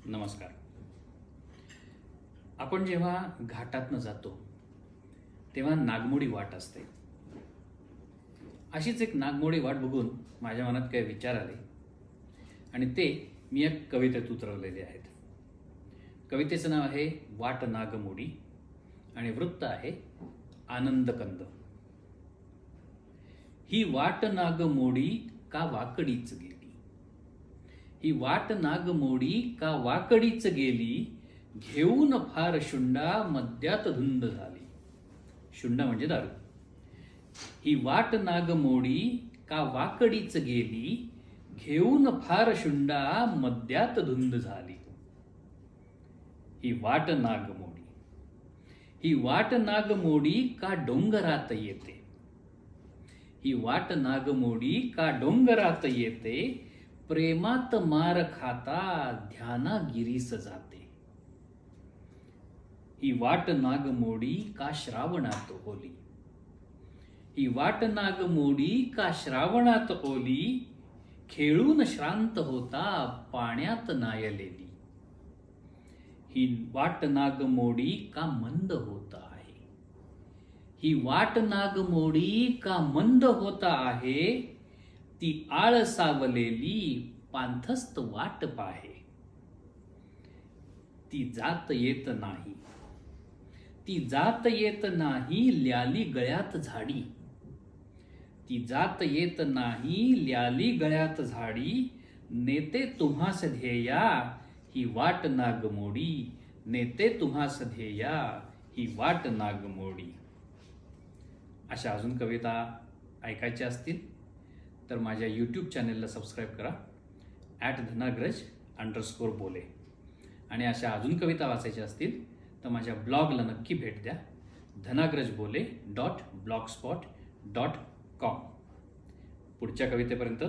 नमस्कार. आपण जेव्हा घाटातनं जातो तेव्हा नागमोडी वाट असते. अशीच एक नागमोडी वाट बघून माझ्या मनात काही विचार आले आणि ते मी एक कवितेत उतरवलेले आहेत. कवितेचं नाव आहे वाट नागमोडी आणि वृत्त आहे आनंदकंद. ही वाट नागमोडी का वाकडीच गेली, ही वाट नागमोडी का वाकडीच गेली, घेऊन फार शुंडा मद्यात धुंद झाली. शुंडा म्हणजे दारू. ही वाट नागमोडी का वाकडीच गेली, घेऊन फार शुंडा मद्यात धुंद झाली. ही वाट नागमोडी, ही वाट नागमोडी का डोंगरात येते, ही वाट नागमोडी का डोंगरात येते, प्रेमात मार खाता ध्यानागिरीस जाते. ही वाट नागमोडी का श्रावणात ओली, ही वाट नागमोडी का श्रावणात ओली, खेळून श्रांत होता पाण्यात नायलेली. ही वाट नागमोडी का मंद होता आहे, ही वाट नागमोडी का मंद होता आहे, ती आळसावलेली पांथस्त वाट पाहे. ती जात येत नाही, ती जात येत नाही ल्याली गळ्यात झाडी, ती जात येत नाही ल्याली गळ्यात झाडी, नेते तुम्हास ध्येया ही वाट नागमोडी, नेते तुम्हास ध्येया ही वाट नागमोडी. अशा अजून कविता ऐकायच्या असतील तर माझ्या यूट्यूब चॅनेलला सबस्क्राईब करा @धनाग्रज_बोले. आणि अशा अजून कविता वाचायच्या असतील तर माझ्या ब्लॉगला नक्की भेट द्या dhanagrajbole.blogspot.com. पुढच्या कवितेपर्यंत